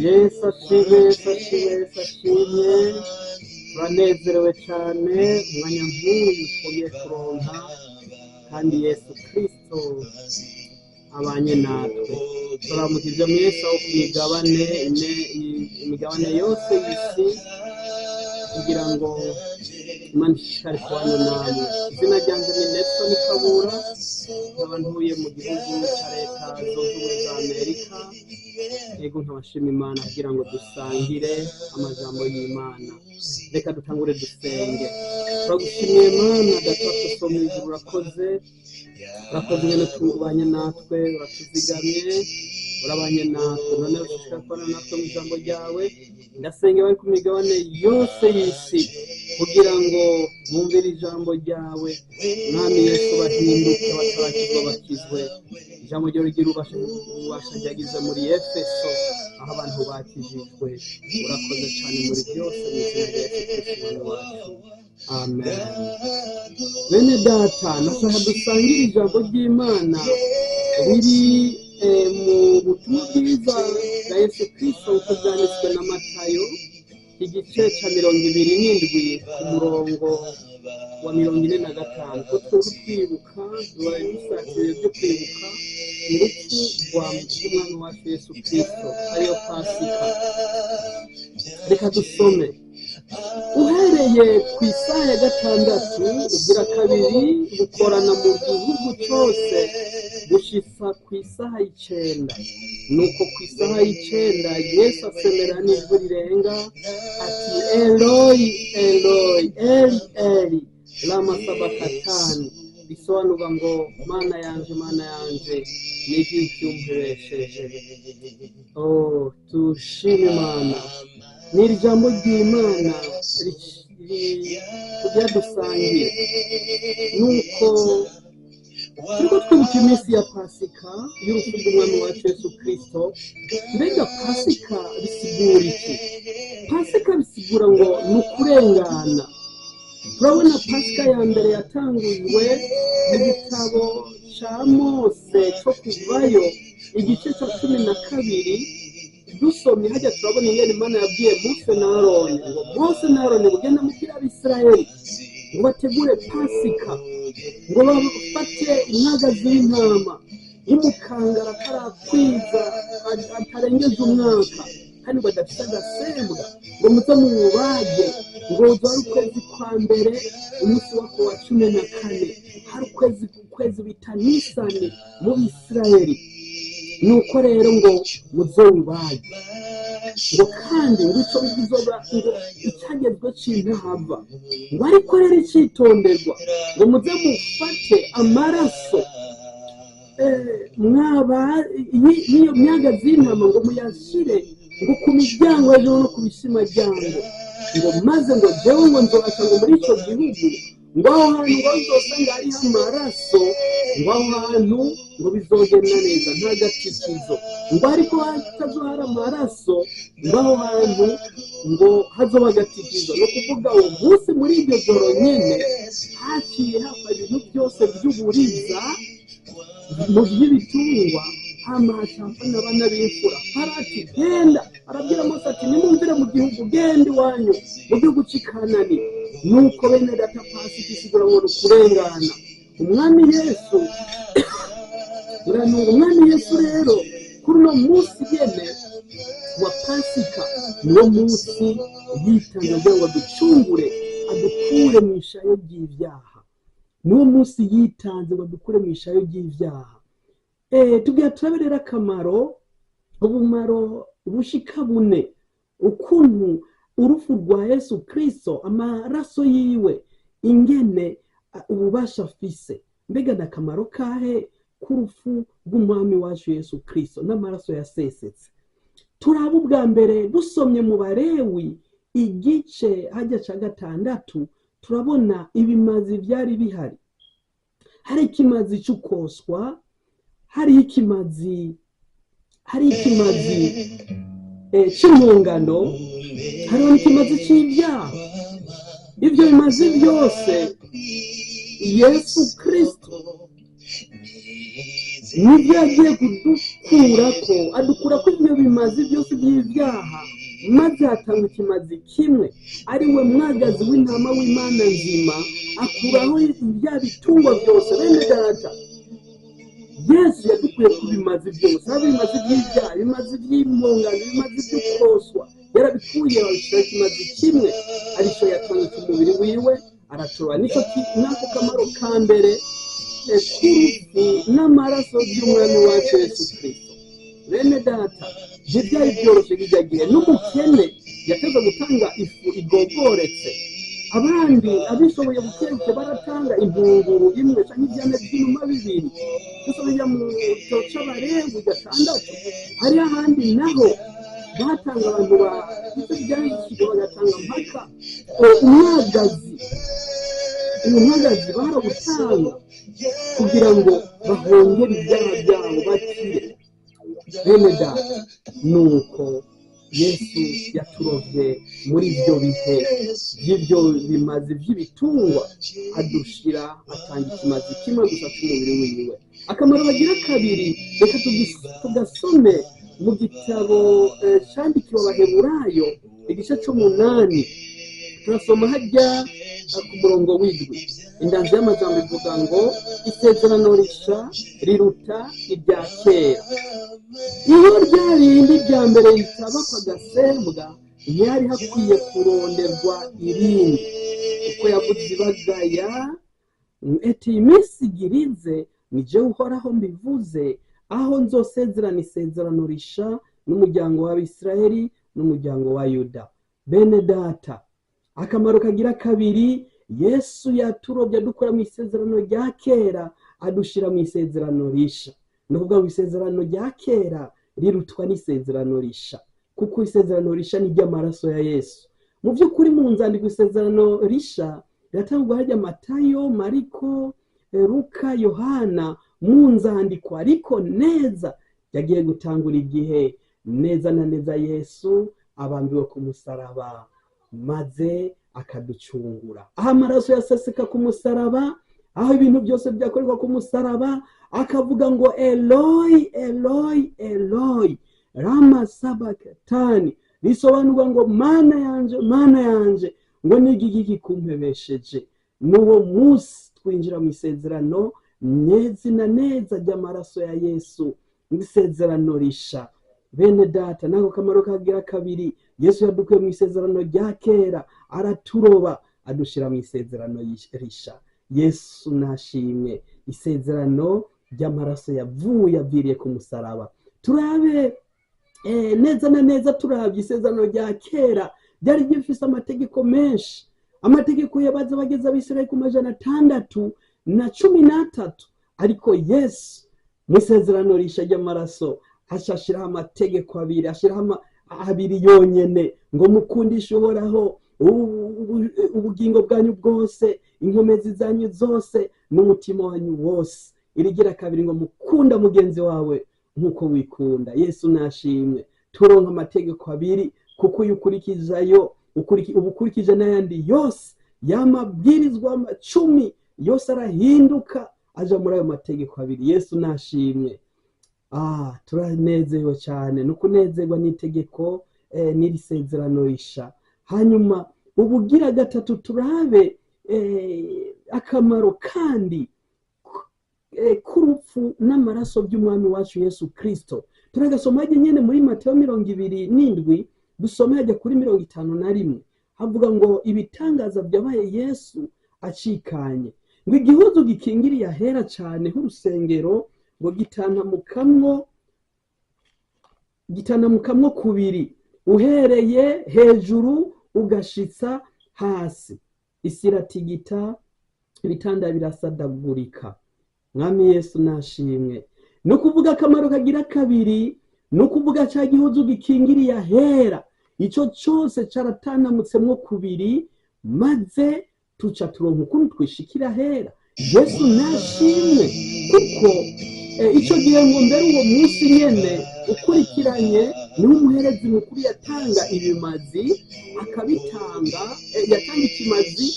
Yesu ashimwe, Yesu ashimwe, Yesu ashimwe. Turanezerewe cyane umwanya nk'uyu twongeye kuronka, kandi Yesu Kristo abanye natwe. Turamukije mwese aho ku imigabane yose y'isi, kugira ngo Imana ishishikare kubana namwe. Izina ryanjye ni Nelson Kabura, nkaba ntuye mu gihugu cya Leta Zunze Ubumwe za Amerika. Yego nkabashima Imana kugira ngo dusangire amajambo y'Imana. Reka dutangure dusenge. Turagushimiye Mana, data so mu ijuru, urakoze nyine tubanye natwe, uratuzigamye, urabanye natwe, none ushishikara kubana natwe mu ijambo ryawe. Ndasenga bari ku migabane yose y'isi kugira ngo bumvire ijambo ryawe, Mwami Yesu, bahinduke, batarakizwa bakizwe. Ijambo ryawe rigira ububasha ryagize muri Efeso, aho abantu bakijijwe. Urakoze cyane muri byose, mu izina rya Yesu Kristo Umwami wacu, amen. Bene data, nashaka dusangire ijambo ry'Imana riri mu butumwa bwiza bwa Yesu Kristo uko byanditswe na Matayo, igice cya 27 ku murongo wa 45. Ko twari twibuka, duhaye dusatiriye byo kwibuka urupfu rw'umwami wacu Yesu Kristo, ariyo Pasika. Reka dusome uhereye ku isaha ya 6 ugira kabiri bukorana mu gihugu cyose gushitsa ku isaha 9. Nuko ku isaha 9 Yesu asemera n'ijwi rirenga ati, Eloi Eloi Eli Eli lama sabakatani, bisobanurwa ngo Mana yanje ni iki cyumperesheje. Tushime Imana. Ni ijambo ry'Imana ryadusangiye. Nuko turiko twibuka iminsi ya Pasika y'urupfu rw'umwami wacu Yesu Kristo. Mbega Pasika bisigura iki? Pasika bisigura ngo ni ukurengana. Turabona Pasika ya mbere yatangujwe mu gitabo cya Mose cyo kuvayo, igice cya 12. Dusomye hajya turabona ingene Imana yabwiye Mose na Aroni ngo Mose na Aroni mugende mubwire Abisirayeli ngo bategure Pasika, ngo bafate umwagazi w'intama w'umukangara atarakwiza, atarengeje umwaka, kandi ngo adafite agasembwa, ngo muze mubage, ngo uzare ukwezi kwa mbere umunsi wako wa 14, hari ukwezi bita Nisani mu Bisirayeli. Nuko rero ngo muzowubage, ngo kandi ngo ico bizoba ngo icyagezwe c'intama, ngo ariko rero icitonderwa ngo muze mufate amaraso niyo myagazi y'intama ngo muyashire ngo ku miryango hejuru no ku bisimajyango, ngo maze ngo jewe ngo nzobaca ngo muri ico gihugu ngo aho hantu ngo nzosanga hariho amaraso, ngo aho hantu ngo bizogenda neza nta gatikizo, ngo ariko hatazohari amaraso ngo aho hantu ngo hazoba agatikizo. No kuvuga uwo munsi muri iryo joro nyene haciye hapfa ibintu byose by'uburiza mu by'ibitungwa, hama hacapfa n'abana b'imfura. Farati genda, arabwira Mose ati, nimumvire mu gihugu, genda iwanyu mu gihugu c'i Kanani. Nuko bene data Pasika isigura ngo kurengana. Umwami Yesu rero kuri uno munsi nyene wa Pasika, niwo munsi yitanze kugira ngo aducungure, adukure mu ishayo ry'ivyaha. Niwo munsi yitanze ngo adukure mu ishayo ry'ivyaha. Tugira turaberera akamaro, ubumaro bushika 4, ukuntu urupfu rwa Yesu Kristo, amaraso yiwe, ingene ububasha afise. Mbega n'akamaro kahe k'urupfu rw'umwami wacu Yesu Kristo n'amaraso yasesetse? Turaba ubwa mbere dusomye mu Balewi igice hajya ca 6, turabona ibimazi byari bihari. Hari ikimazi cy'ukoswa, hari ikimazi cy'impongano, hariho n'ikimazi cy'ibyaha. Ibyo bimazi byose Yesu Kristo nibyo yagiye adukurako ibyo bimazi byose by'ibyaha, maze hatanga ikimazi kimwe ari we mwagazi w'intama w'Imana nzima, akuraho ibya bitungwa byose. Bene data, Yesu yadukuye ku bimazi byose, haba ibimazi by'ibyaha, ibimazi by'impongano, ibimazi by'ukoswa, yarabikuye abishyira ikimazi kimwe, aricyo yatanze ku mubiri wiwe, aratoba n'ako kamaro ka mbere k'urupfu n'amaraso by'umwami wacu Yesu Kristo. Bene data, byari byoroshye bijya gihe n'umukene yateze gutanga ifu igogoretse, abandi abishoboye bukebuke baratanga impunguru imwe cyangwa ibyana by'inuma bibiri, dusubira mu cyo c'Abalewi 6. hari ahandi naho batanga abantu ba icyo byandikishije bagatanga mpaka umwagazi barawutanga kugira ngo bahongere ibyaha byabo bakire. Bene data, nuko Yesu yaturovye muri ibyo bihe by'ibyo bimazi by'ibitungwa, adushira atanga ikimazi kimwe gusa cy'umubiri wiwe. Akamaro bagira kabiri, reka tugasome mu gitabo candikiwe Abaheburayo igice c'8, turasoma hajya ku murongo w'indwi. Indanzi y'amajambo ivuga ngo isezerano risha riruta irya kera. Iyo rya rindi rya mbere ritaba kwagasembwa, ntihari hakwiye kuronderwa irindi, kuko yavuze ibagaya eti iminsi igirize ni jewe uhoraho mbivuze, aho nzosezerana isezerano risha n'umuryango w'Abisirayeli n'umuryango wa Yuda. Bene data, akamaro kagira kabiri, Yesu yaturobye adukura mu isezerano rya kera adushira mu isezerano risha. Ni ukuvuga ngo isezerano rya kera rirutwa n'isezerano risha, kuko isezerano risha ni ry'amaraso ya Yesu. Mu by'ukuri mu nzandiko isezerano risha riratangwa hajya Matayo, Mariko, Luka, Yohana mu nzandiko, ariko neza yagiye gutangura igihe neza na neza Yesu abambiwe ku musaraba maze akaducungura. Aho amaraso yaseseka ku musaraba, aho ibintu byose byakorerwa ku musaraba, akavuga ngo Eloi Eloi Eloi lama sabakthani, bisobanurwa ngo mana yanje ngo nigiki kumpebesheje. N'uwo munsi twinjira mu isezerano neza neza ry'amaraso ya Yesu, isezerano risha. Bene data, nako kamaro kagira kabiri, Yesu yadukuye mu isezerano rya kera araturoba adushira mu isezerano risha. Yesu nashimwe, isezerano ry'amaraso yavuye aviriye ku musaraba. Turabe neza na neza, turabye isezerano rya kera ryari gifise amategeko menshi. Amategeko yabaza bageza Abisirayeli ku 613, ariko Yesu mu isezerano risha ry'amaraso ashashiraho amategeko abiri, ashiraho abiri yonyene, ngo mukundishe Uhoraho ubugingo bwanyu bwose, inkomezi zanyu zose, n'umutima wanyu wose. Irigira kabiri ngo mukunda mugenzi wawe nk'uko wikunda. Yesu nashimwe, turonka amategeko abiri, kuko uyukurikizayo ubukurikije n'ayandi yose, y'amabwirizwa 10 yose arahinduka aja muri ayo mategeko abiri. Yesu nashimwe. Turanezewe cyane no kunezerwa n'itegeko n'iri sezerano risha. Hanyuma ubugira gatatu, turabe akamaro kandi k'urupfu n'amaraso by'umwami wacu Yesu Kristo. Turagasoma hajya nyene muri Matayo 27, dusome hajya kuri 51, havuga ngo ibitangaza byabaye Yesu acikanye, ngo igihuzu gikingiriye ahera cyane h'urusengero, ngo gitanamukamwo kubiri, uhereye hejuru ugashitsa hasi, isi iratigita, ibitanda birasadagurika. Mwami Yesu nashimwe. No kuvuga akamaro kagira kabiri, no kuvuga cya gihuzu gikingiriye ahera, icyo cyose caratanamutsemwo kubiri, maze tuca turonka ukuntu twishikira ahera. Yesu nashimwe, kuko icyo gihe ngo mbere uwo munsi nyene ukurikiranye niho umuherezi mukuru yatanga ibimazi, akabitanga, yatanga ikimazi